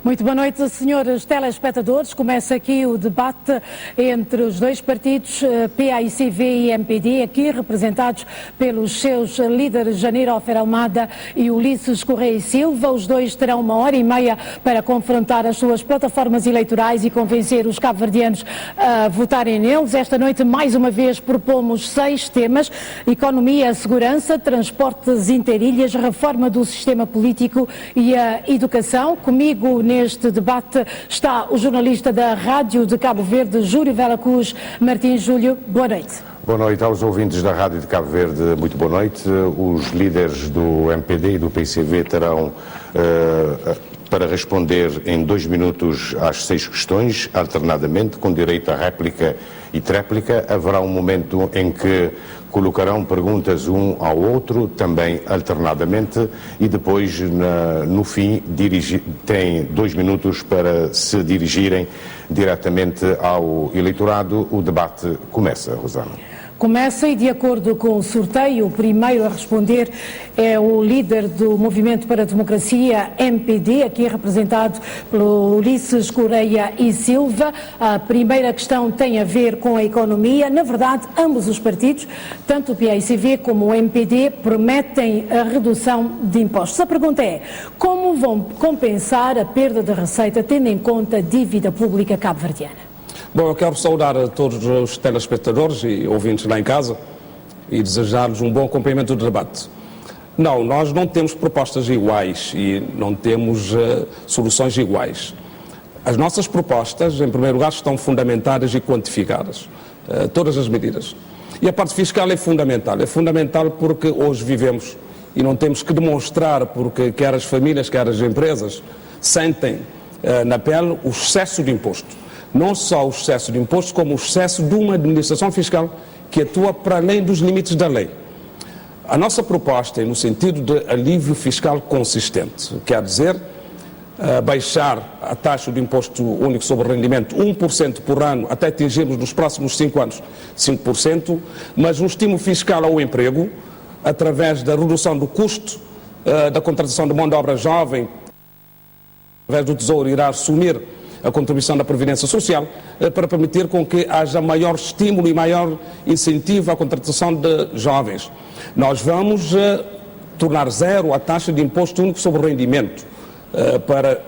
Muito boa noite, senhores telespectadores. Começa aqui o debate entre os dois partidos, PAICV e MPD, aqui representados pelos seus líderes Janeiro Almeida e Ulisses Correia e Silva. Os dois terão 1h30 para confrontar as suas plataformas eleitorais e convencer os cabo-verdianos a votarem neles. Esta noite, mais uma vez, propomos 6 temas: economia, segurança, transportes interilhas, reforma do sistema político e a educação. Comigo neste debate está o jornalista da Rádio de Cabo Verde, Júlio Velacruz Martins. Júlio, boa noite. Boa noite aos ouvintes da Rádio de Cabo Verde, muito boa noite. Os líderes do MPD e do PICV terão para responder em 2 minutos às 6 questões, alternadamente, com direito à réplica e tréplica. Haverá um momento em que colocarão perguntas um ao outro, também alternadamente, e depois, no fim, têm 2 minutos para se dirigirem diretamente ao eleitorado. O debate começa, Rosana. Começa e, de acordo com o sorteio, o primeiro a responder é o líder do Movimento para a Democracia, MPD, aqui representado pelo Ulisses Correia e Silva. A primeira questão tem a ver com a economia. Na verdade, ambos os partidos, tanto o PAICV como o MPD, prometem a redução de impostos. A pergunta é: como vão compensar a perda de receita, tendo em conta a dívida pública cabo-verdiana? Bom, eu quero saudar a todos os telespectadores e ouvintes lá em casa e desejar-lhes um bom cumprimento do debate. Não, nós não temos propostas iguais e não temos soluções iguais. As nossas propostas, em primeiro lugar, estão fundamentadas e quantificadas, todas as medidas. E a parte fiscal é fundamental porque hoje vivemos e não temos que demonstrar, porque quer as famílias, quer as empresas sentem na pele o excesso de imposto. Não só o excesso de impostos, como o excesso de uma administração fiscal que atua para além dos limites da lei. A nossa proposta é no sentido de alívio fiscal consistente, quer dizer, baixar a taxa de imposto único sobre o rendimento 1% por ano, até atingirmos nos próximos 5 anos 5%, mas um estímulo fiscal ao emprego, através da redução do custo da contratação de mão de obra jovem, através do Tesouro irá assumir a contribuição da Previdência Social, para permitir com que haja maior estímulo e maior incentivo à contratação de jovens. Nós vamos tornar zero a taxa de imposto único sobre o rendimento para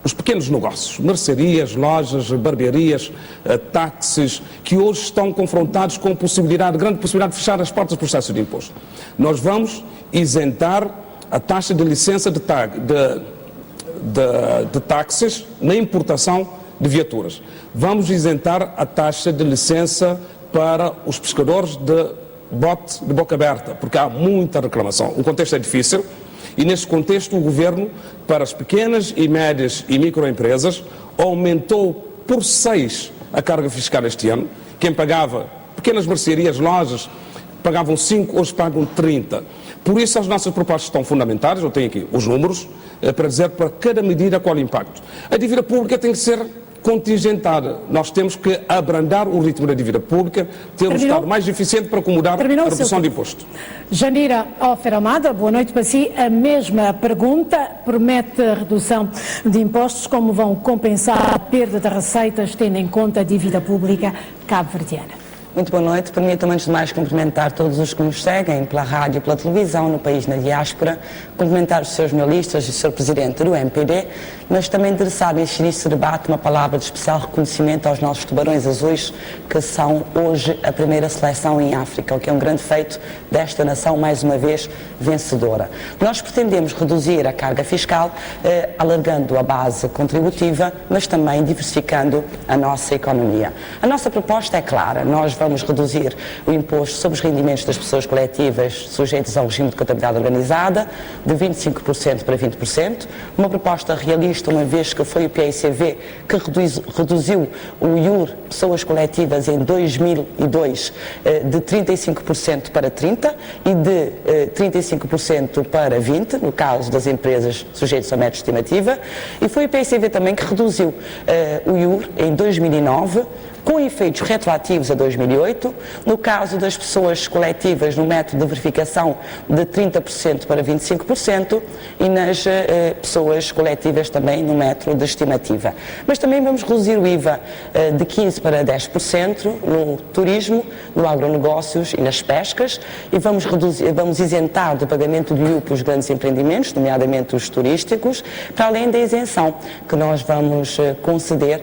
os pequenos negócios, mercearias, lojas, barbearias, táxis, que hoje estão confrontados com grande possibilidade de fechar as portas do processo de imposto. Nós vamos isentar a taxa de licença de táxis na importação de viaturas. Vamos isentar a taxa de licença para os pescadores de bote de boca aberta, porque há muita reclamação. O contexto é difícil e, nesse contexto, o Governo, para as pequenas e médias e microempresas, aumentou por 6 a carga fiscal este ano. Quem pagava, pequenas mercearias, lojas, pagavam 5, hoje pagam 30. Por isso as nossas propostas estão fundamentadas, eu tenho aqui os números, para dizer para cada medida qual é o impacto. A dívida pública tem que ser contingentada. Nós temos que abrandar o ritmo da dívida pública, ter um Estado mais eficiente para acomodar a redução de imposto. Janeiro Almeida, boa noite para si. A mesma pergunta: promete a redução de impostos, como vão compensar a perda de receitas, tendo em conta a dívida pública cabo-verdiana? Muito boa noite. Permitam-me, antes de mais, cumprimentar todos os que nos seguem pela rádio e pela televisão, no país, na diáspora, cumprimentar os seus jornalistas e o Sr. Presidente do MPD, mas também interessado em encher este debate uma palavra de especial reconhecimento aos nossos tubarões azuis, que são hoje a primeira seleção em África, o que é um grande feito desta nação, mais uma vez, vencedora. Nós pretendemos reduzir a carga fiscal, alargando a base contributiva, mas também diversificando a nossa economia. A nossa proposta é clara: nós vamos reduzir o imposto sobre os rendimentos das pessoas coletivas sujeitas ao regime de contabilidade organizada de 25% para 20%, uma proposta realista, uma vez que foi o PAICV que reduziu o IUR pessoas coletivas em 2002 de 35% para 30% e de 35% para 20%, no caso das empresas sujeitas ao método de estimativa, e foi o PAICV também que reduziu o IUR em 2009, com efeitos retroativos a 2011, 2008, no caso das pessoas coletivas no método de verificação de 30% para 25% e nas pessoas coletivas também no método de estimativa. Mas também vamos reduzir o IVA de 15% para 10% no turismo, no agronegócios e nas pescas e vamos isentar do pagamento de IUP os grandes empreendimentos, nomeadamente os turísticos, para além da isenção que nós vamos conceder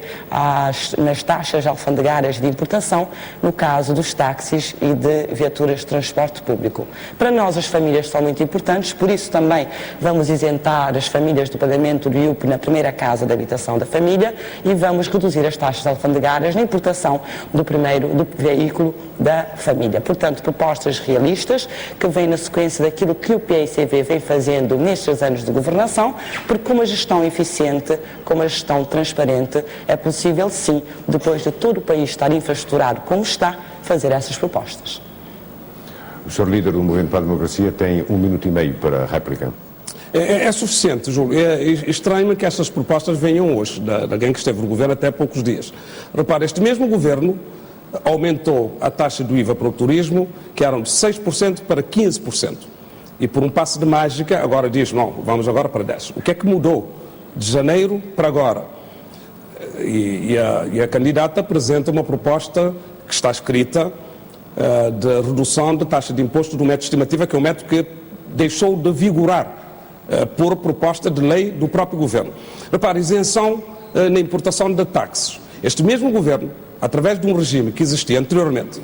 nas taxas alfandegárias de importação, no caso dos táxis e de viaturas de transporte público. Para nós as famílias são muito importantes, por isso também vamos isentar as famílias do pagamento do IUP na primeira casa de habitação da família e vamos reduzir as taxas alfandegárias na importação do veículo da família. Portanto, propostas realistas que vêm na sequência daquilo que o PICV vem fazendo nestes anos de governação, porque com uma gestão eficiente, com uma gestão transparente, é possível sim, depois de todo o país estar infraestruturado como está, fazer essas propostas. O Sr. Líder do Movimento para a Democracia tem 1 minuto e meio para a réplica. É suficiente, Júlio. É estranho que estas propostas venham hoje, de alguém que esteve no governo até há poucos dias. Repare, este mesmo governo aumentou a taxa do IVA para o turismo, que eram de 6% para 15%. E por um passe de mágica, agora diz, não, vamos agora para 10%. O que é que mudou de janeiro para agora? E a candidata apresenta uma proposta que está escrita de redução da taxa de imposto do método de estimativa, que é um método que deixou de vigorar por proposta de lei do próprio governo. Repare, isenção na importação de táxis. Este mesmo governo, através de um regime que existia anteriormente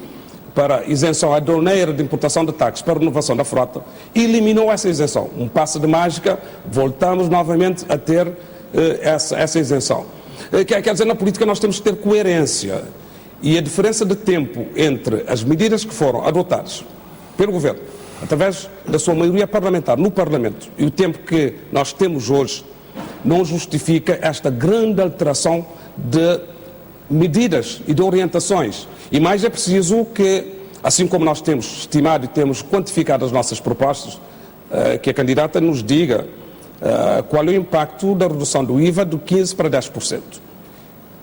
para isenção aduaneira de importação de táxis para renovação da frota, eliminou essa isenção. Um passe de mágica, voltamos novamente a ter essa isenção. Quer dizer, na política nós temos que ter coerência e a diferença de tempo entre as medidas que foram adotadas pelo governo, através da sua maioria parlamentar no Parlamento, e o tempo que nós temos hoje, não justifica esta grande alteração de medidas e de orientações. E mais é preciso que, assim como nós temos estimado e temos quantificado as nossas propostas, que a candidata nos diga qual é o impacto da redução do IVA de 15% para 10%.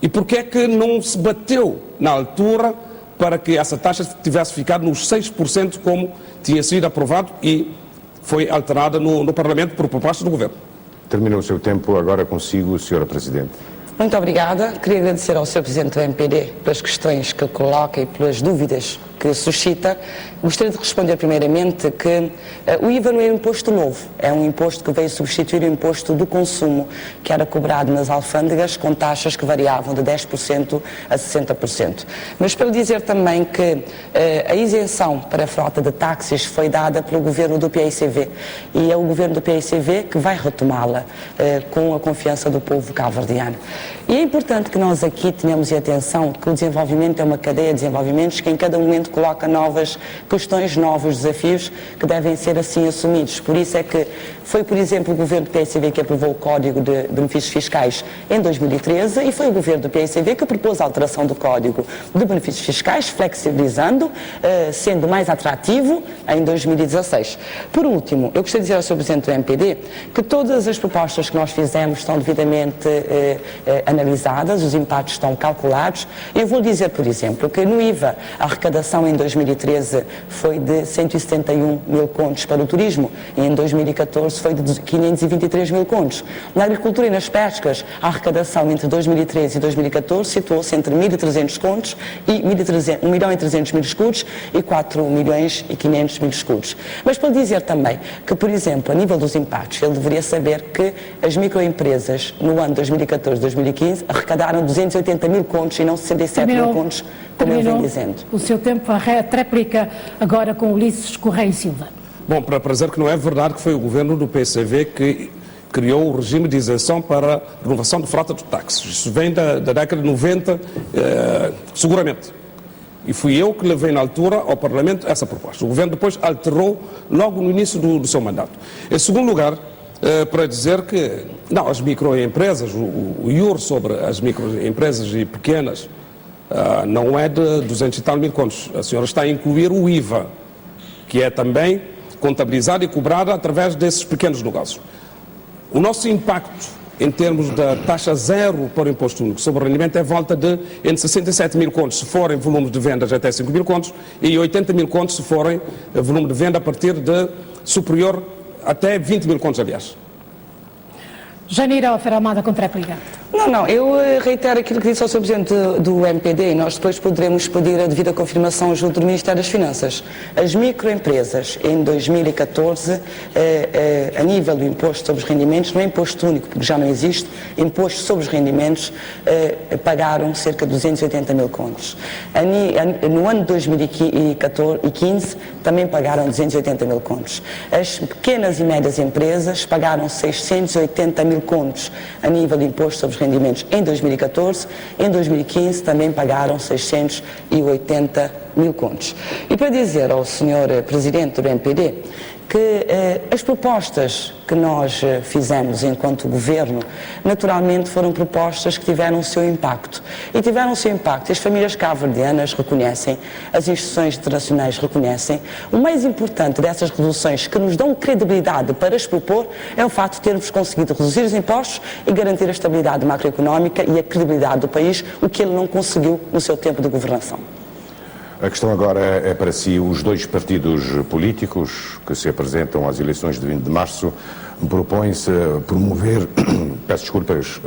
E porquê é que não se bateu na altura para que essa taxa tivesse ficado nos 6%, como tinha sido aprovado e foi alterada no Parlamento por proposta do Governo. Terminou o seu tempo, agora consigo, Sra. Presidente. Muito obrigada. Queria agradecer ao Sr. Presidente do MPD pelas questões que coloca e pelas dúvidas que suscita. Gostaria de responder primeiramente que o IVA não é um imposto novo, é um imposto que veio substituir o imposto do consumo, que era cobrado nas alfândegas com taxas que variavam de 10% a 60%. Mas para dizer também que a isenção para a frota de táxis foi dada pelo governo do PICV e é o governo do PICV que vai retomá-la com a confiança do povo cabo-verdiano. E é importante que nós aqui tenhamos em atenção que o desenvolvimento é uma cadeia de desenvolvimentos que em cada momento coloca novas questões, novos desafios que devem ser assim assumidos. Por isso é que foi, por exemplo, o governo do PICV que aprovou o Código de Benefícios Fiscais em 2013 e foi o governo do PICV que propôs a alteração do Código de Benefícios Fiscais, flexibilizando, sendo mais atrativo em 2016. Por último, eu gostaria de dizer ao Sr. Presidente do MPD que todas as propostas que nós fizemos estão devidamente analisadas, os impactos estão calculados. Eu vou dizer, por exemplo, que no IVA a arrecadação em 2013 foi de 171 mil contos para o turismo e em 2014 foi de 523 mil contos. Na agricultura e nas pescas, a arrecadação entre 2013 e 2014 situou-se entre 1.300 contos e 1.300.000 escudos e 4.500.000 escudos. Mas para dizer também que, por exemplo, a nível dos impactos, ele deveria saber que as microempresas no ano 2014-2015 arrecadaram 280 mil contos e não 67 mil contos, como eu venho dizendo. O seu tempo, a réplica agora com Ulisses Correia e Silva. Bom, para dizer que não é verdade que foi o governo do PCV que criou o regime de isenção para a renovação de frota de táxis. Isso vem da década de 90, seguramente. E fui eu que levei na altura ao Parlamento essa proposta. O governo depois alterou logo no início do seu mandato. Em segundo lugar, para dizer que, não, as microempresas, o IUR sobre as microempresas e pequenas, não é de 200 e tal mil contos. A senhora está a incluir o IVA, que é também contabilizado e cobrado através desses pequenos negócios. O nosso impacto em termos da taxa zero para o imposto único sobre o rendimento, é volta de entre 67 mil contos se forem volumes de vendas até 5 mil contos e 80 mil contos se forem volume de venda a partir de superior até 20 mil contos, aliás. Janira Almeida, contraplica. Não, eu reitero aquilo que disse ao Sr. Presidente do MPD e nós depois poderemos pedir a devida confirmação junto do Ministério das Finanças. As microempresas em 2014, a nível do imposto sobre os rendimentos, não é imposto único, porque já não existe, imposto sobre os rendimentos, pagaram cerca de 280 mil contos. No ano de 2015 também pagaram 280 mil contos. As pequenas e médias empresas pagaram 680 mil contos a nível de imposto sobre os rendimentos em 2014, em 2015 também pagaram 680 mil contos. E para dizer ao Sr. Presidente do MPD que as propostas que nós fizemos enquanto Governo, naturalmente foram propostas que tiveram o seu impacto. E tiveram o seu impacto, as famílias cabo-verdianas reconhecem, as instituições internacionais reconhecem. O mais importante dessas reduções que nos dão credibilidade para as propor é o facto de termos conseguido reduzir os impostos e garantir a estabilidade macroeconómica e a credibilidade do país, o que ele não conseguiu no seu tempo de governação. A questão agora é para si, os dois partidos políticos que se apresentam às eleições de 20 de março propõem-se promover,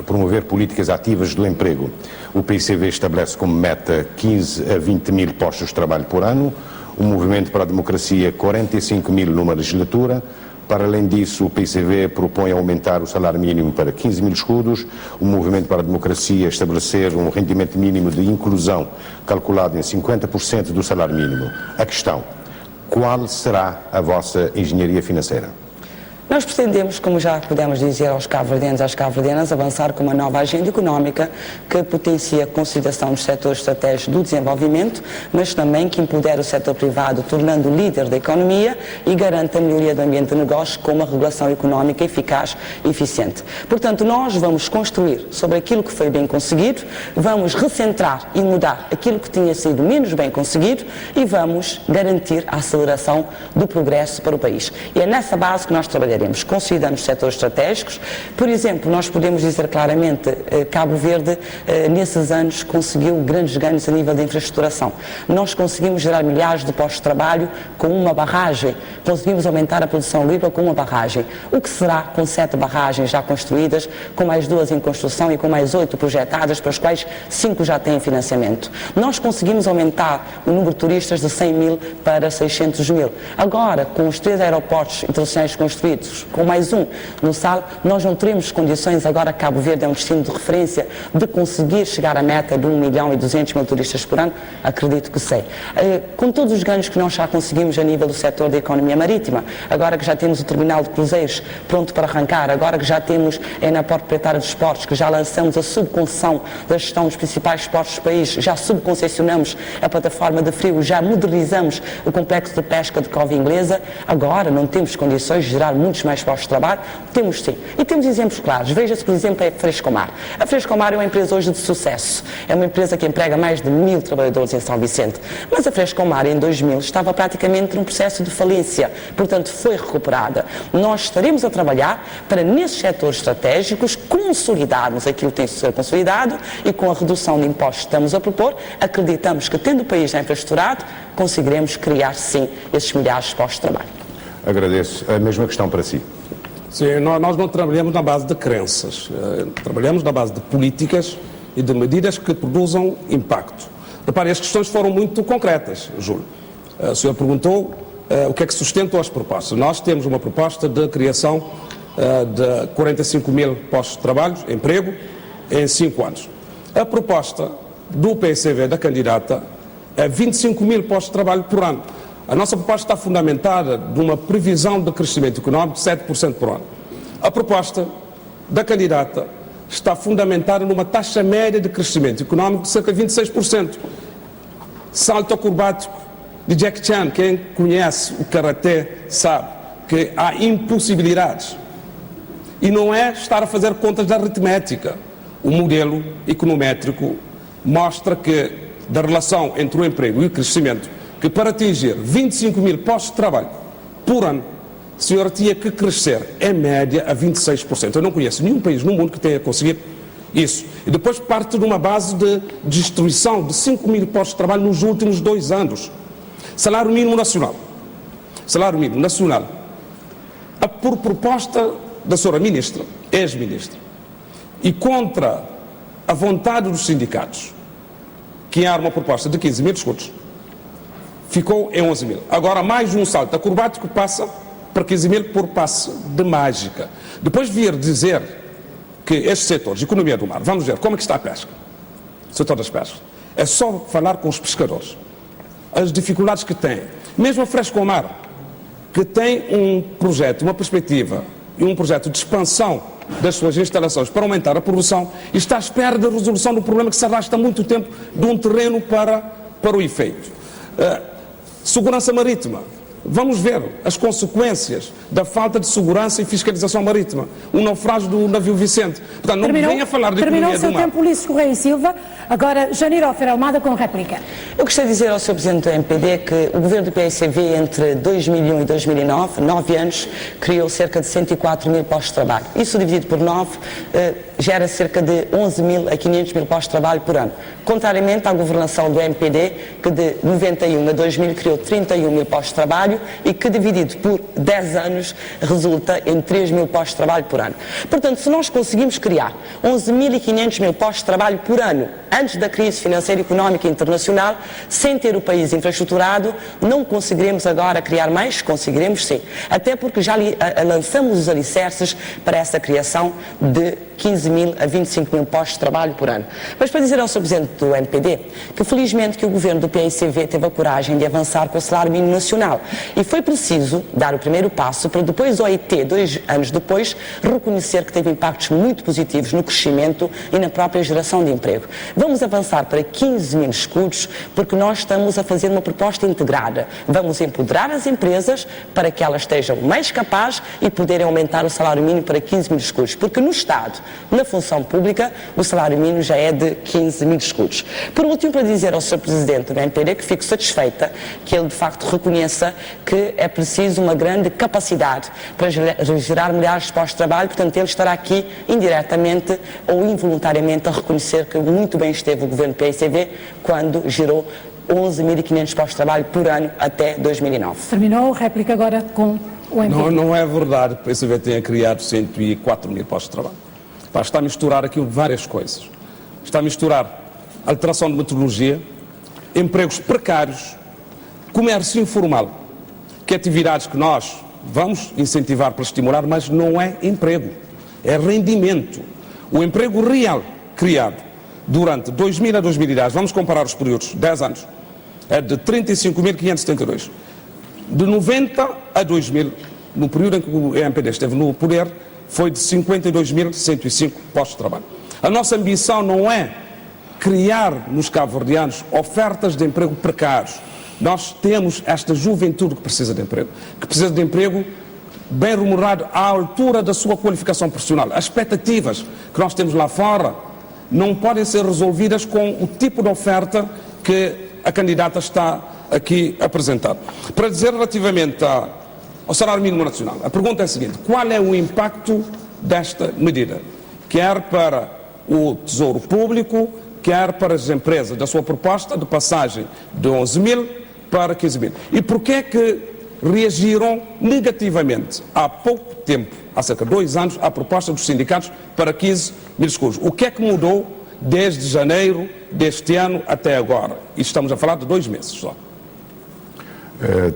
promover políticas ativas do emprego. O PICV estabelece como meta 15 a 20 mil postos de trabalho por ano, o Movimento para a Democracia 45 mil numa legislatura. Para além disso, o PICV propõe aumentar o salário mínimo para 15 mil escudos, o Movimento para a Democracia estabelecer um rendimento mínimo de inclusão calculado em 50% do salário mínimo. A questão, qual será a vossa engenharia financeira? Nós pretendemos, como já pudemos dizer aos cabo-verdianos e às cabo-verdianas, avançar com uma nova agenda económica que potencia a consolidação dos setores estratégicos do desenvolvimento, mas também que empodera o setor privado, tornando o líder da economia e garanta a melhoria do ambiente de negócios com uma regulação económica eficaz e eficiente. Portanto, nós vamos construir sobre aquilo que foi bem conseguido, vamos recentrar e mudar aquilo que tinha sido menos bem conseguido e vamos garantir a aceleração do progresso para o país. E é nessa base que nós trabalhamos. Consolidamos setores estratégicos. Por exemplo, nós podemos dizer claramente, Cabo Verde, nesses anos, conseguiu grandes ganhos a nível de infraestruturação. Nós conseguimos gerar milhares de postos de trabalho com uma barragem, conseguimos aumentar a produção agrícola com uma barragem. O que será com 7 barragens já construídas, com mais 2 em construção e com mais 8 projetadas, para as quais 5 já têm financiamento. Nós conseguimos aumentar o número de turistas de 100 mil para 600 mil. Agora, com os 3 aeroportos internacionais construídos, com mais um no SAL, nós não teremos condições, agora Cabo Verde é um destino de referência, de conseguir chegar à meta de 1.200.000 turistas por ano? Acredito que sei. Com todos os ganhos que nós já conseguimos a nível do setor da economia marítima, agora que já temos o terminal de cruzeiros pronto para arrancar, agora que já temos na Porto Proprietário dos Portos, que já lançamos a subconcessão da gestão dos principais portos do país, já subconcessionamos a plataforma de frio, já modernizamos o complexo de pesca de Cova Inglesa, agora não temos condições de gerar muitos mais postos de trabalho? Temos sim. E temos exemplos claros. Veja-se, por exemplo, a Frescomar. A Frescomar é uma empresa hoje de sucesso. É uma empresa que emprega mais de 1000 trabalhadores em São Vicente. Mas a Frescomar, em 2000, estava praticamente num processo de falência. Portanto, foi recuperada. Nós estaremos a trabalhar para, nesses setores estratégicos, consolidarmos aquilo que tem que ser consolidado e, com a redução de impostos que estamos a propor, acreditamos que, tendo o país já infraestruturado, conseguiremos criar, sim, esses milhares de postos de trabalho. Agradeço. A mesma questão para si. Sim, nós não trabalhamos na base de crenças, trabalhamos na base de políticas e de medidas que produzam impacto. Repare, as questões foram muito concretas, Júlio. O senhor perguntou o que é que sustenta as propostas. Nós temos uma proposta de criação de 45 mil postos de trabalho, emprego, em 5 anos. A proposta do PICV, da candidata, é 25 mil postos de trabalho por ano. A nossa proposta está fundamentada numa previsão de crescimento económico de 7% por ano. A proposta da candidata está fundamentada numa taxa média de crescimento económico de cerca de 26%. Salto acrobático de Jack Chan, quem conhece o Karatê sabe que há impossibilidades. E não é estar a fazer contas de aritmética. O modelo econométrico mostra que, da relação entre o emprego e o crescimento, que para atingir 25 mil postos de trabalho por ano, a senhora tinha que crescer, em média, a 26%. Eu não conheço nenhum país no mundo que tenha conseguido isso. E depois parte de uma base de destruição de 5 mil postos de trabalho nos últimos 2 anos. Salário mínimo nacional. Salário mínimo nacional. Por proposta da senhora ministra, ex-ministra, e contra a vontade dos sindicatos, que era uma proposta de 15 mil escudos, ficou em 11 mil. Agora mais um salto acrobático passa para 15 mil por passe de mágica. Depois vir dizer que estes setores, economia do mar, vamos ver como é que está a pesca, o setor das pescas, é só falar com os pescadores, as dificuldades que têm, mesmo a Frescomar, que tem um projeto, uma perspectiva e um projeto de expansão das suas instalações para aumentar a produção, e está à espera da resolução do problema que se arrasta há muito tempo de um terreno para o efeito. Segurança marítima. Vamos ver as consequências da falta de segurança e fiscalização marítima. O naufrágio do navio Vicente. Portanto, não venha falar de economia do mar. Terminou o seu tempo, Ulisses Correia e Silva. Agora, Janir Ofer Almada com réplica. Eu gostaria de dizer ao Sr. Presidente do MPD que o governo do PICV, entre 2001 e 2009, 9 anos, criou cerca de 104 mil postos de trabalho. Isso dividido por 9 gera cerca de 11 mil a 500 mil postos de trabalho por ano. Contrariamente à governação do MPD, que de 91 a 2000 criou 31 mil postos de trabalho e que dividido por 10 anos resulta em 3 mil postos de trabalho por ano. Portanto, se nós conseguimos criar 11.500 mil postos de trabalho por ano antes da crise financeira e económica internacional, sem ter o país infraestruturado, não conseguiremos agora criar mais? Conseguiremos sim. Até porque já lançamos os alicerces para essa criação de 15 mil a 25 mil postos de trabalho por ano. Mas para dizer ao Sr. Presidente do MPD que felizmente que o governo do PICV teve a coragem de avançar com o salário mínimo nacional e foi preciso dar o primeiro passo para depois o OIT, 2 anos depois, reconhecer que teve impactos muito positivos no crescimento e na própria geração de emprego. Vamos avançar para 15 mil escudos porque nós estamos a fazer uma proposta integrada. Vamos empoderar as empresas para que elas estejam mais capazes e poderem aumentar o salário mínimo para 15 mil escudos, porque no Estado, na função pública, o salário mínimo já é de 15 mil escudos. Por último, para dizer ao Sr. Presidente do MPD que fico satisfeita que ele de facto reconheça que é preciso uma grande capacidade para gerar milhares de postos de trabalho, portanto ele estará aqui indiretamente ou involuntariamente a reconhecer que muito bem esteve o governo do PICV quando gerou 11.500 postos de trabalho por ano até 2009. Terminou, réplica agora com o MPD. Não é verdade que o PICV tenha criado 104 mil postos de trabalho. Está a misturar aqui várias coisas. Está a misturar alteração de metodologia, empregos precários, comércio informal, que é atividades que nós vamos incentivar para estimular, mas não é emprego, é rendimento. O emprego real criado durante 2000 a 2010, vamos comparar os períodos, 10 anos, é de 35.572. De 90 a 2000, no período em que o MPD esteve no poder, foi de 52.105 postos de trabalho. A nossa ambição não é criar nos cabo-verdianos ofertas de emprego precários. Nós temos esta juventude que precisa de emprego bem remunerado à altura da sua qualificação profissional. As expectativas que nós temos lá fora não podem ser resolvidas com o tipo de oferta que a candidata está aqui a apresentar. Para dizer relativamente ao salário mínimo nacional, a pergunta é a seguinte: qual é o impacto desta medida? Quer para o Tesouro Público, quer para as empresas, da sua proposta de passagem de 11 mil para 15 mil. E porquê é que reagiram negativamente há pouco tempo, há cerca de 2 anos, à proposta dos sindicatos para 15 mil escudos? O que é que mudou desde janeiro deste ano até agora? E estamos a falar de 2 meses só.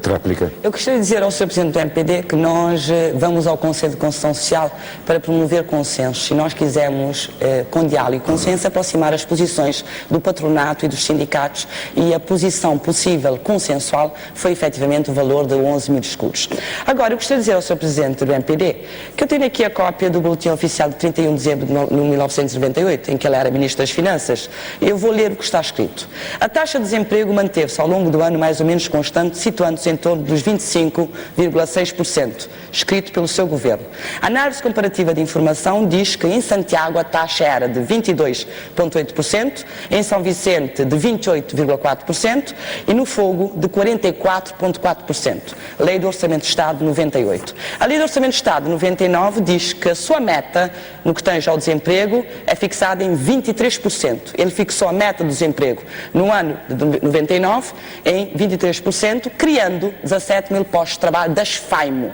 Réplica. Eu gostaria de dizer ao Sr. Presidente do MPD que nós vamos ao Conselho de Concertação Social para promover consensos. Se nós quisermos, com diálogo e consenso, aproximar as posições do patronato e dos sindicatos, e a posição possível consensual foi efetivamente o valor de 11 mil escudos. Agora, eu gostaria de dizer ao Sr. Presidente do MPD que eu tenho aqui a cópia do Boletim Oficial de 31 de dezembro de 1998, em que ele era Ministro das Finanças. Eu vou ler o que está escrito. A taxa de desemprego manteve-se ao longo do ano mais ou menos constante, situando-se em torno dos 25,6%, escrito pelo seu governo. A análise comparativa de informação diz que em Santiago a taxa era de 22,8%, em São Vicente de 28,4% e no Fogo de 44,4%. Lei do Orçamento de Estado 98. A Lei do Orçamento de Estado 99 diz que a sua meta, no que tange ao desemprego, é fixada em 23%. Ele fixou a meta do desemprego no ano de 99 em 23%, criando 17 mil postos de trabalho das FAIMO,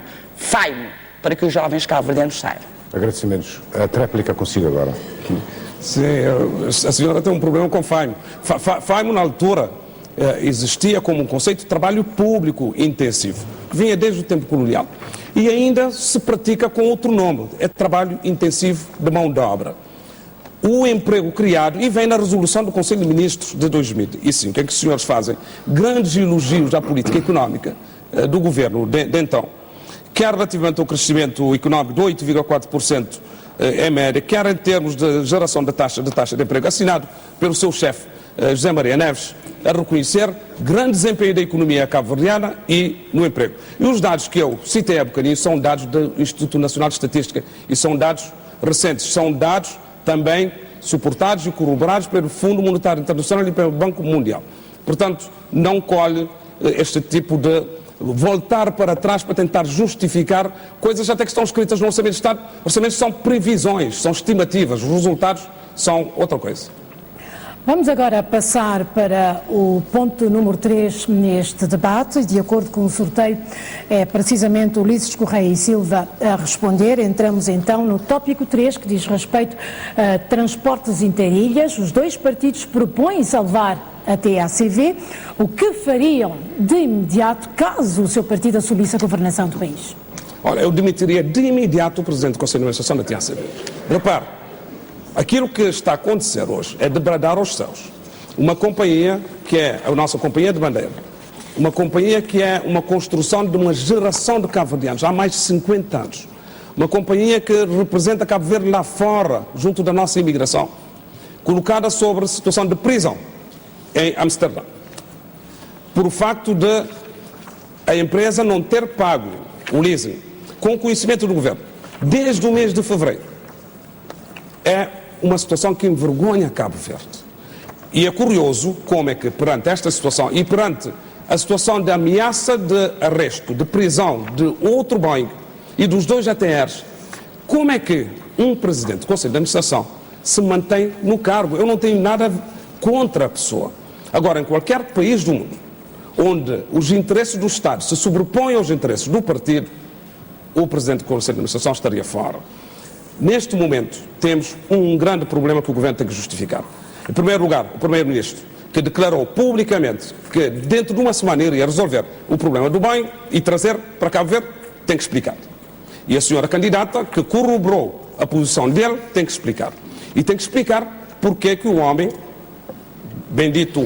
para que os jovens cabo-verdianos saiam. Agradecimentos. A réplica consigo agora. Sim, a senhora tem um problema com FAIMO. FAIMO, na altura, existia como um conceito de trabalho público intensivo, que vinha desde o tempo colonial. E ainda se pratica com outro nome, é trabalho intensivo de mão de obra. O emprego criado, e vem na resolução do Conselho de Ministros de 2005, em que os senhores fazem grandes elogios à política económica do governo de então, quer relativamente ao crescimento económico de 8,4% em média, quer em termos de geração de taxa de emprego, assinado pelo seu chefe José Maria Neves, a reconhecer grande desempenho da economia cabo-verdiana e no emprego. E os dados que eu citei há bocadinho são dados do Instituto Nacional de Estatística e são dados recentes, são dados também suportados e corroborados pelo Fundo Monetário Internacional e pelo Banco Mundial. Portanto, não colhe este tipo de voltar para trás para tentar justificar coisas até que estão escritas no Orçamento de Estado. Orçamentos são previsões, são estimativas, os resultados são outra coisa. Vamos agora passar para o ponto número 3 neste debate. De acordo com o sorteio, é precisamente Ulisses Correia e Silva a responder. Entramos então no tópico 3, que diz respeito a transportes interilhas. Os dois partidos propõem salvar a TACV. O que fariam de imediato caso o seu partido assumisse a governação do país? Olha, eu demitiria de imediato o Presidente do Conselho de Administração da TACV. Repare, aquilo que está a acontecer hoje é debradar aos céus. Uma companhia que é a nossa companhia de bandeira, uma companhia que é uma construção de uma geração de cabo-verdianos há mais de 50 anos, uma companhia que representa Cabo Verde lá fora, junto da nossa imigração, colocada sobre a situação de prisão em Amsterdã, por o facto de a empresa não ter pago o leasing com conhecimento do governo desde o mês de fevereiro. É uma situação que envergonha Cabo Verde. E é curioso como é que, perante esta situação e perante a situação de ameaça de arresto, de prisão de outro Boeing e dos dois ATRs, como é que um presidente do Conselho de Administração se mantém no cargo? Eu não tenho nada contra a pessoa. Agora, em qualquer país do mundo onde os interesses do Estado se sobrepõem aos interesses do partido, o presidente do Conselho de Administração estaria fora. Neste momento, temos um grande problema que o governo tem que justificar. Em primeiro lugar, o primeiro-ministro, que declarou publicamente que dentro de uma semana iria resolver o problema do Boeing e trazer para Cabo Verde, tem que explicar. E a senhora candidata, que corroborou a posição dele, tem que explicar. E tem que explicar porque é que o homem, bendito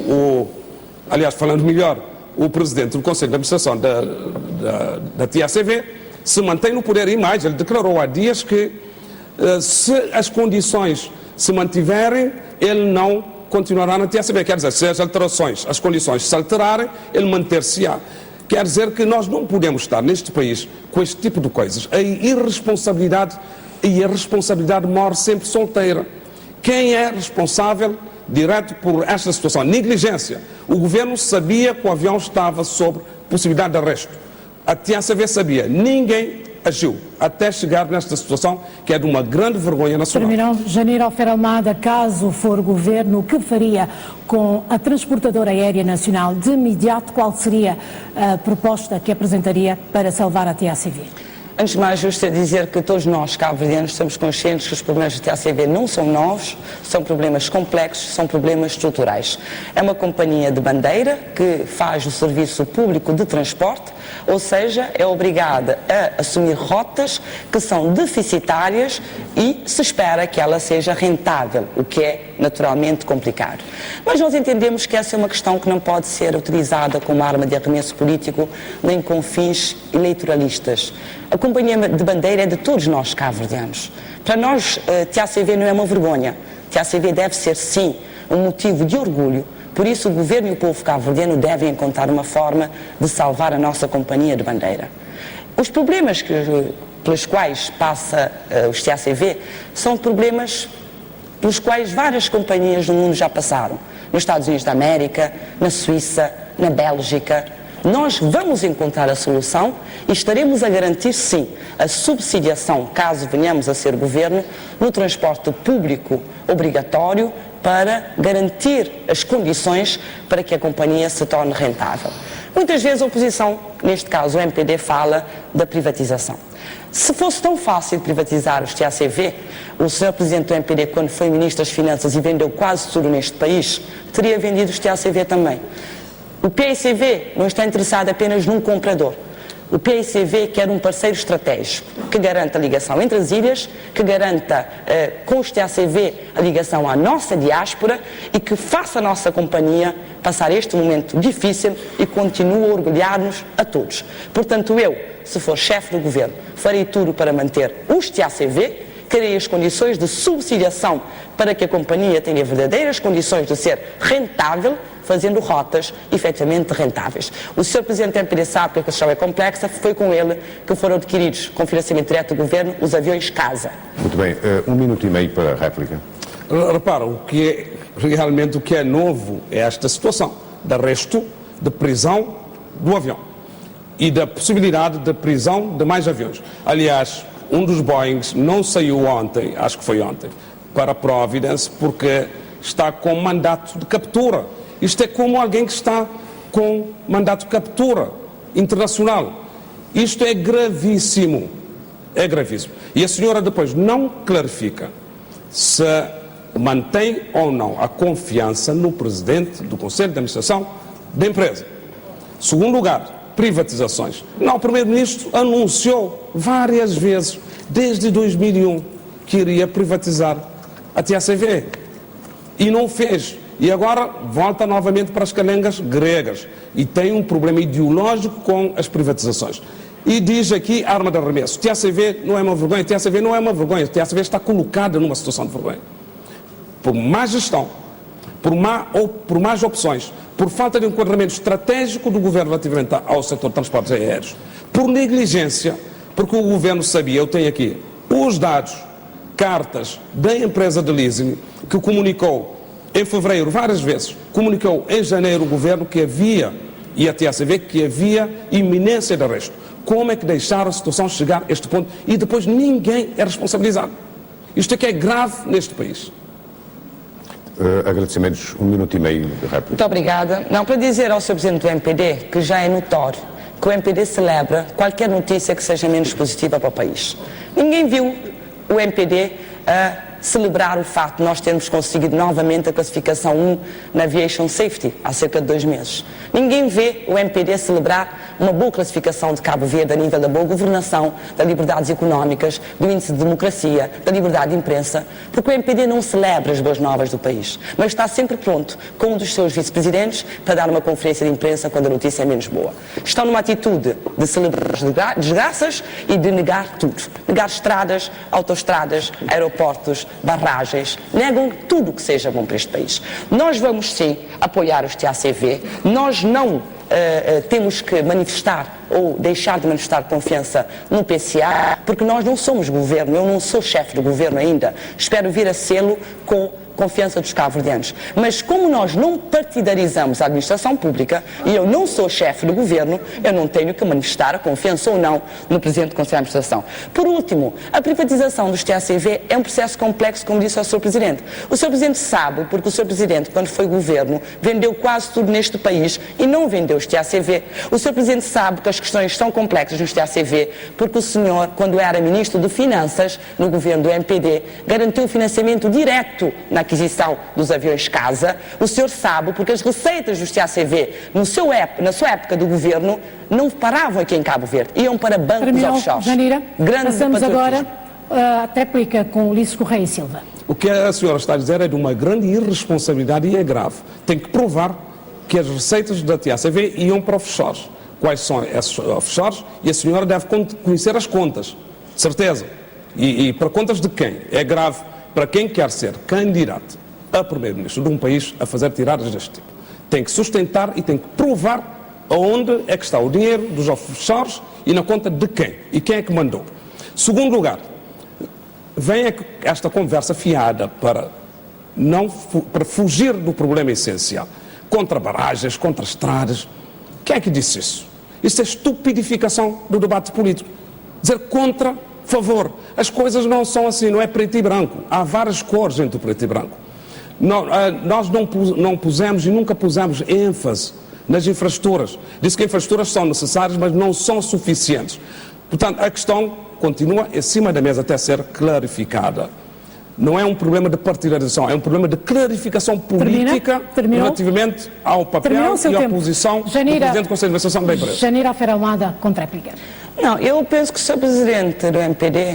aliás, falando melhor, o presidente do Conselho de Administração da TACV, se mantém no poder. E mais, ele declarou há dias que se as condições se mantiverem, ele não continuará na TACV. Quer dizer, se as alterações, as condições se alterarem, ele manter-se-á. Quer dizer que nós não podemos estar neste país com este tipo de coisas. A irresponsabilidade e a responsabilidade morre sempre solteira. Quem é responsável direto por esta situação? Negligência. O governo sabia que o avião estava sob possibilidade de arresto. A TACV sabia. Ninguém agiu até chegar nesta situação que é de uma grande vergonha nacional. Terminou. Janeiro Alfer Almada, caso for governo, o que faria com a transportadora aérea nacional? De imediato, qual seria a proposta que apresentaria para salvar a TACV? Antes de mais, justo dizer que todos nós, cabo-verdianos, estamos conscientes que os problemas da TACV não são novos, são problemas complexos, são problemas estruturais. É uma companhia de bandeira que faz o serviço público de transporte, ou seja, é obrigada a assumir rotas que são deficitárias e se espera que ela seja rentável, o que é naturalmente complicado. Mas nós entendemos que essa é uma questão que não pode ser utilizada como arma de arremesso político nem com fins eleitoralistas. A companhia de bandeira é de todos nós cabo-verdianos. Para nós, TACV não é uma vergonha. TACV deve ser, sim, um motivo de orgulho, Por isso o governo e o povo cabo-verdiano devem encontrar uma forma de salvar a nossa companhia de bandeira. Os problemas pelos quais passa o TACV são problemas pelos quais várias companhias do mundo já passaram. Nos Estados Unidos da América, na Suíça, na Bélgica. Nós vamos encontrar a solução e estaremos a garantir, sim, a subsidiação, caso venhamos a ser governo, no transporte público obrigatório para garantir as condições para que a companhia se torne rentável. Muitas vezes a oposição, neste caso o MPD, fala da privatização. Se fosse tão fácil privatizar os TACV, o Sr. Presidente do MPD, quando foi Ministro das Finanças e vendeu quase tudo neste país, teria vendido os TACV também. O PICV não está interessado apenas num comprador. O PICV quer um parceiro estratégico que garanta a ligação entre as ilhas, que garanta com os TACV a ligação à nossa diáspora e que faça a nossa companhia passar este momento difícil e continue a orgulhar-nos a todos. Portanto, eu, se for chefe do governo, farei tudo para manter os TACV, criei as condições de subsidiação para que a companhia tenha verdadeiras condições de ser rentável, fazendo rotas efetivamente rentáveis. O Sr. Presidente do MPD sabe que a questão é complexa, foi com ele que foram adquiridos, com financiamento direto do Governo, os aviões Casa. Muito bem, 1 minuto e meio para a réplica. Repara, realmente o que é novo é esta situação de arresto, de prisão do avião e da possibilidade de prisão de mais aviões. Aliás, um dos Boeings não saiu ontem, acho que foi ontem, para Providence porque está com mandato de captura. Isto é como alguém que está com mandato de captura internacional. Isto é gravíssimo. É gravíssimo. E a senhora depois não clarifica se mantém ou não a confiança no presidente do Conselho de Administração da empresa. Segundo lugar, privatizações. Não, o primeiro-ministro anunciou várias vezes, desde 2001, que iria privatizar a TACV. E não fez. E agora volta novamente para as calengas gregas. E tem um problema ideológico com as privatizações. E diz aqui, arma de arremesso, TACV não é uma vergonha, TACV não é uma vergonha, TACV está colocada numa situação de vergonha. Por má gestão, por más opções, por falta de enquadramento estratégico do governo relativamente ao setor de transportes aéreos, por negligência, porque o governo sabia, eu tenho aqui os dados, cartas da empresa de leasing, que comunicou em fevereiro várias vezes, comunicou em janeiro o governo que havia, e a TACV, que havia iminência de arresto. Como é que deixaram a situação chegar a este ponto e depois ninguém é responsabilizado? Isto é que é grave neste país. Agradecimentos, 1 minuto e meio de réplica. Muito obrigada. Não, para dizer ao Sr. Presidente do MPD que já é notório que o MPD celebra qualquer notícia que seja menos positiva para o país. Ninguém viu o MPD celebrar o facto de nós termos conseguido novamente a classificação 1 na Aviation Safety há cerca de 2 meses. Ninguém vê o MPD celebrar uma boa classificação de Cabo Verde a nível da boa governação, das liberdades económicas, do índice de democracia, da liberdade de imprensa, porque o MPD não celebra as boas novas do país, mas está sempre pronto, com um dos seus vice-presidentes, para dar uma conferência de imprensa quando a notícia é menos boa. Estão numa atitude de celebrar as desgraças e de negar tudo. Negar estradas, autoestradas, aeroportos, barragens, negam tudo que seja bom para este país. Nós vamos sim apoiar os TACV, nós não temos que manifestar ou deixar de manifestar confiança no PCA, porque nós não somos governo, eu não sou chefe do governo ainda, espero vir a sê-lo com confiança dos cabo-verdianos. Mas como nós não partidarizamos a administração pública e eu não sou chefe do governo, eu não tenho que manifestar a confiança ou não no Presidente do Conselho de Administração. Por último, a privatização dos TACV é um processo complexo, como disse o Sr. Presidente. O Sr. Presidente sabe, porque o Sr. Presidente, quando foi governo, vendeu quase tudo neste país e não vendeu os TACV. O Sr. Presidente sabe que as questões são complexas nos TACV, porque o senhor, quando era Ministro de Finanças, no governo do MPD, garantiu financiamento direto na aquisição dos aviões Casa. O senhor sabe, porque as receitas dos TACV, na sua época do governo, não paravam aqui em Cabo Verde, iam para bancos offshore. Janira, passamos agora a réplica com Ulisses Correia e Silva. O que a senhora está a dizer é de uma grande irresponsabilidade e é grave. Tem que provar que as receitas da TACV iam para offshores. Quais são esses offshores? E a senhora deve conhecer as contas, de certeza. E para contas de quem? É grave para quem quer ser candidato a primeiro-ministro de um país a fazer tiradas deste tipo. tem que sustentar e tem que provar aonde é que está o dinheiro dos offshores e na conta de quem e quem é que mandou. Segundo lugar, vem esta conversa fiada para fugir do problema essencial, contra barragens, contra estradas. Quem é que disse isso? Isso é estupidificação do debate político. Dizer contra, favor. As coisas não são assim, não é preto e branco. Há várias cores entre o preto e branco. Nós não pusemos e nunca pusemos ênfase nas infraestruturas. Disse que infraestruturas são necessárias, mas não são suficientes. Portanto, a questão continua em cima da mesa até ser clarificada. Não é um problema de partidarização, é um problema de clarificação política relativamente ao papel e à posição do Presidente do Conselho de Administração da empresa. Janira Almeida, com réplica. Não, eu penso que o Sr. Presidente do MPD,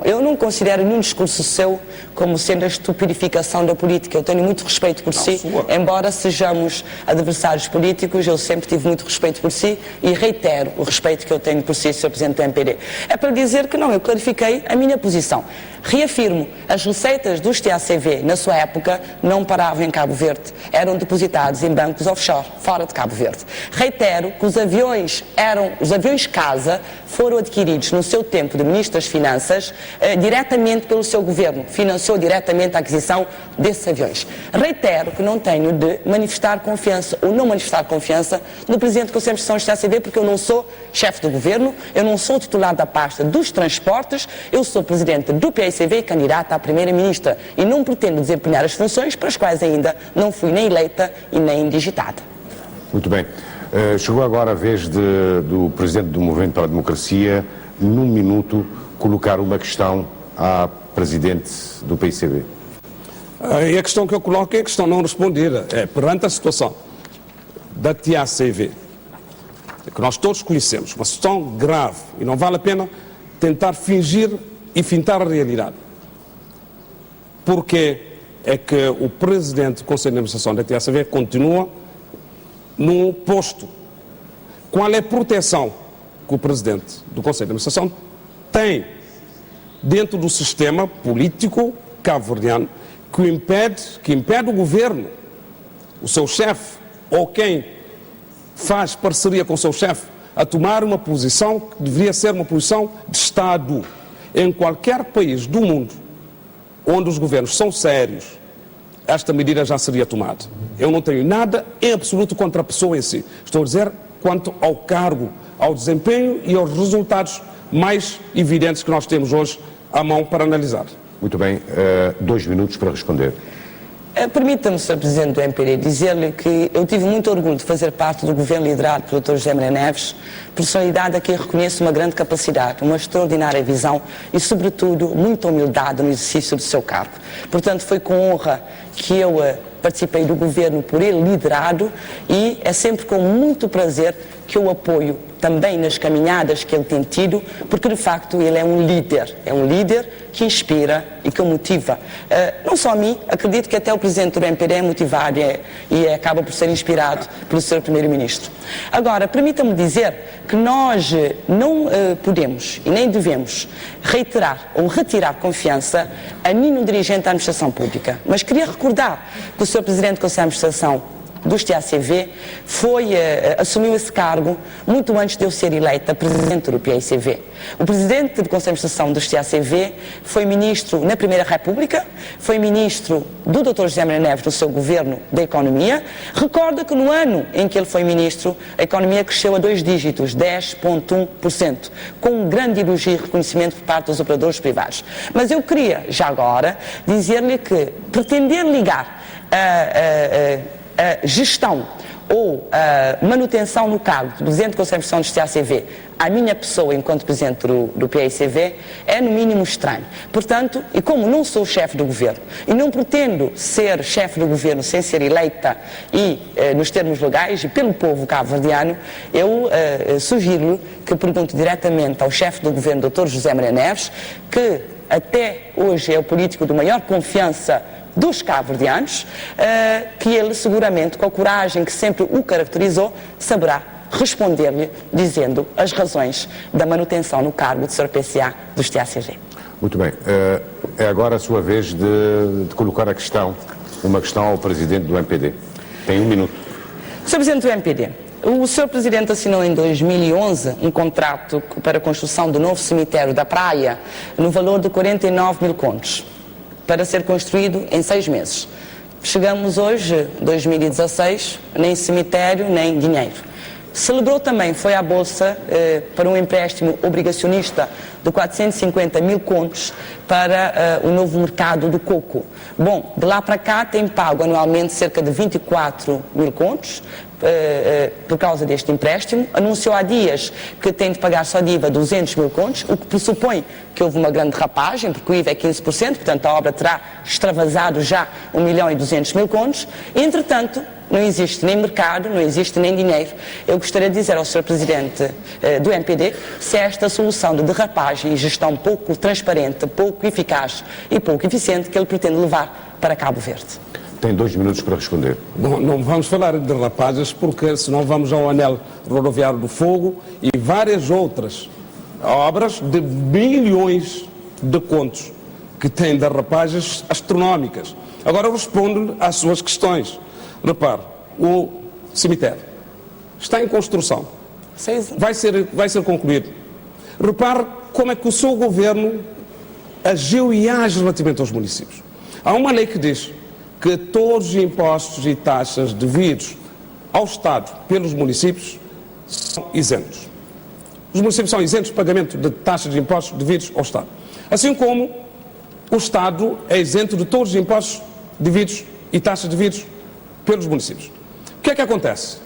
eu não considero nenhum discurso seu como sendo a estupidificação da política. Eu tenho muito respeito por si, embora sejamos adversários políticos, eu sempre tive muito respeito por si e reitero o respeito que eu tenho por si, Sr. Presidente do MPD. É para dizer que não, eu clarifiquei a minha posição. Reafirmo, as receitas dos TACV, na sua época, não paravam em Cabo Verde, eram depositados em bancos offshore, fora de Cabo Verde. Reitero que os aviões casa foram adquiridos no seu tempo de Ministro das Finanças diretamente pelo seu governo, financiou diretamente a aquisição desses aviões. Reitero que não tenho de manifestar confiança ou não manifestar confiança no Presidente do Conselho de Administração do TACV, porque eu não sou chefe do governo, eu não sou titular da pasta dos transportes, eu sou Presidente do PICV e candidata à Primeira-Ministra e não pretendo desempenhar as funções para as quais ainda não fui nem eleita e nem digitada. Muito bem. Chegou agora a vez do Presidente do Movimento para a Democracia, num minuto, colocar uma questão à Presidente do PICV. E a questão que eu coloco é a questão não respondida. É, perante a situação da TACV, que nós todos conhecemos, uma situação grave, e não vale a pena tentar fingir e fintar a realidade. Porque é que o Presidente do Conselho de Administração da TACV continua no posto? Qual é a proteção que o Presidente do Conselho de Administração tem dentro do sistema político cabo-verdiano que impede o governo, o seu chefe, ou quem faz parceria com o seu chefe, a tomar uma posição que deveria ser uma posição de Estado? Em qualquer país do mundo onde os governos são sérios, esta medida já seria tomada. Eu não tenho nada em absoluto contra a pessoa em si. Estou a dizer quanto ao cargo, ao desempenho e aos resultados mais evidentes que nós temos hoje à mão para analisar. Muito bem. 2 minutos para responder. Permita-me, Sr. Presidente do MPD, dizer-lhe que eu tive muito orgulho de fazer parte do governo liderado pelo Dr. José Maria Neves, personalidade a quem reconheço uma grande capacidade, uma extraordinária visão e, sobretudo, muita humildade no exercício do seu cargo. Portanto, foi com honra que eu participei do governo por ele liderado e é sempre com muito prazer que eu apoio também nas caminhadas que ele tem tido, porque de facto ele é um líder que inspira e que motiva. Não só a mim, acredito que até o Presidente do MPD é motivado e acaba por ser inspirado pelo Sr. Primeiro-Ministro. Agora, permita-me dizer que nós não podemos e nem devemos reiterar ou retirar confiança a nenhum dirigente da administração pública, mas queria recordar que o Sr. Presidente do Conselho de Administração dos TACV assumiu esse cargo muito antes de eu ser eleita Presidente do PICV. O Presidente do Conselho de Administração dos TACV foi Ministro na Primeira República, foi Ministro do Dr. José Maria Neves do seu Governo da Economia. Recorda que no ano em que ele foi Ministro, a economia cresceu a 2 dígitos, 10,1%, com um grande elogio e reconhecimento por parte dos operadores privados. Mas eu queria, já agora, dizer-lhe que pretender ligar a gestão ou a manutenção no cargo do Presidente do Conselho de Administração dos TACV à minha pessoa enquanto Presidente do PICV é no mínimo estranho. Portanto, e como não sou chefe do Governo e não pretendo ser chefe do Governo sem ser eleita e nos termos legais e pelo povo cabo-verdiano, eu sugiro que pergunte diretamente ao chefe do Governo, Dr. José Maria Neves, que até hoje é o político de maior confiança dos cabo-verdianos, que ele seguramente, com a coragem que sempre o caracterizou, saberá responder-lhe dizendo as razões da manutenção no cargo de Sr. PCA dos TACV. Muito bem. É agora a sua vez de colocar uma questão ao Presidente do MPD. Tem 1 minuto. Sr. Presidente do MPD, o Sr. Presidente assinou em 2011 um contrato para a construção do novo cemitério da Praia no valor de 49 mil contos, para ser construído em 6 meses. Chegamos hoje, 2016, nem cemitério, nem dinheiro. Celebrou também, foi à Bolsa para um empréstimo obrigacionista de 450 mil contos para o novo mercado do coco. Bom, de lá para cá tem pago anualmente cerca de 24 mil contos por causa deste empréstimo. Anunciou há dias que tem de pagar só de IVA 200 mil contos, o que pressupõe que houve uma grande derrapagem, porque o IVA é 15%, portanto a obra terá extravasado já 1.200.000 contos. Entretanto, não existe nem mercado, não existe nem dinheiro. Eu gostaria de dizer ao Sr. Presidente do MPD se esta solução de derrapagem e gestão pouco transparente, pouco eficaz e pouco eficiente que ele pretende levar para Cabo Verde. Tem 2 minutos para responder. Bom, não vamos falar de derrapagens porque senão vamos ao anel rodoviário do Fogo e várias outras obras de bilhões de contos que têm derrapagens astronómicas. Agora eu respondo às suas questões. Repare, o cemitério está em construção, vai ser concluído. Repare como é que o seu governo agiu e age relativamente aos municípios. Há uma lei que diz que todos os impostos e taxas devidos ao Estado pelos municípios são isentos. Os municípios são isentos de pagamento de taxas de impostos devidos ao Estado. Assim como o Estado é isento de todos os impostos devidos e taxas devidos pelos municípios. O que é que acontece?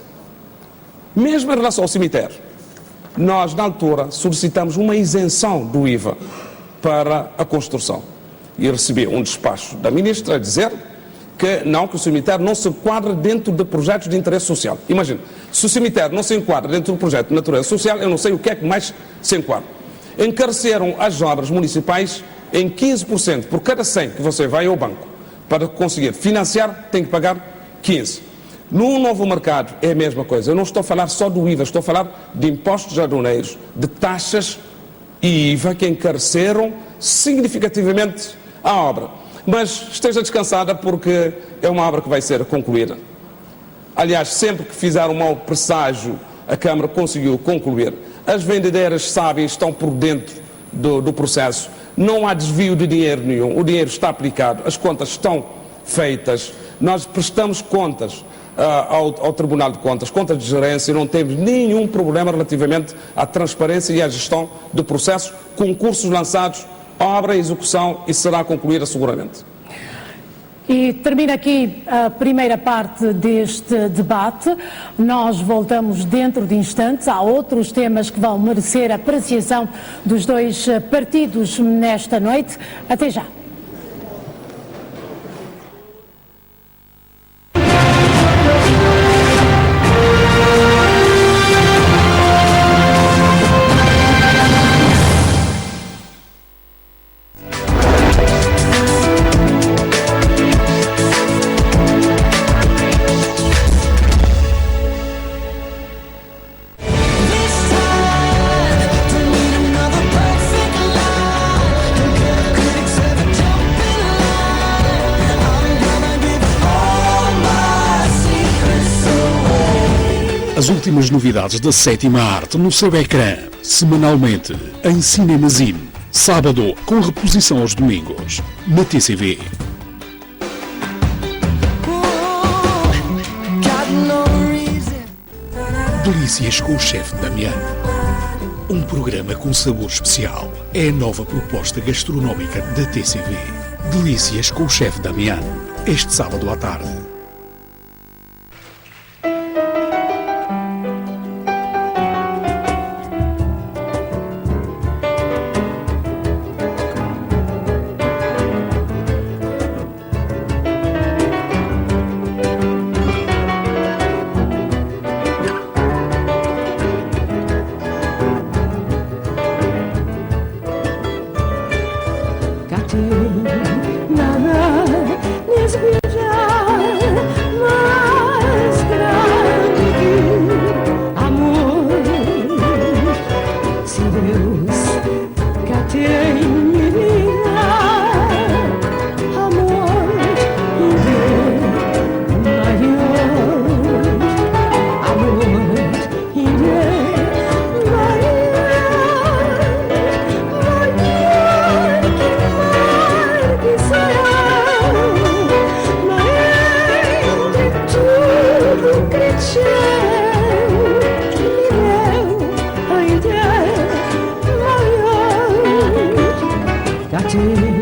Mesmo em relação ao cemitério, nós, na altura, solicitamos uma isenção do IVA para a construção. E recebi um despacho da ministra a dizer que o cemitério não se enquadra dentro de projetos de interesse social. Imagina, se o cemitério não se enquadra dentro de um projeto de natureza social, eu não sei o que é que mais se enquadra. Encareceram as obras municipais em 15%. Por cada 100 que você vai ao banco para conseguir financiar, tem que pagar 15. No novo mercado é a mesma coisa. Eu não estou a falar só do IVA, estou a falar de impostos aduaneiros, de taxas e IVA que encareceram significativamente a obra. Mas esteja descansada porque é uma obra que vai ser concluída. Aliás, sempre que fizeram um mau presságio, a Câmara conseguiu concluir. As vendedeiras sabem, estão por dentro do processo. Não há desvio de dinheiro nenhum. O dinheiro está aplicado, as contas estão feitas. Nós prestamos contas ao Tribunal de Contas, contas de gerência, e não temos nenhum problema relativamente à transparência e à gestão do processo, concursos lançados, obra em execução e será concluída seguramente. E termina aqui a primeira parte deste debate. Nós voltamos dentro de instantes. Há outros temas que vão merecer a apreciação dos dois partidos nesta noite. Até já. As últimas novidades da sétima arte no seu ecrã, semanalmente, em Cinemazine. Sábado, com reposição aos domingos, na TCV. Delícias com o chefe Damiano. Um programa com sabor especial. É a nova proposta gastronómica da TCV. Delícias com o chefe Damiano. Este sábado à tarde. Nada, nesse viajar. Got to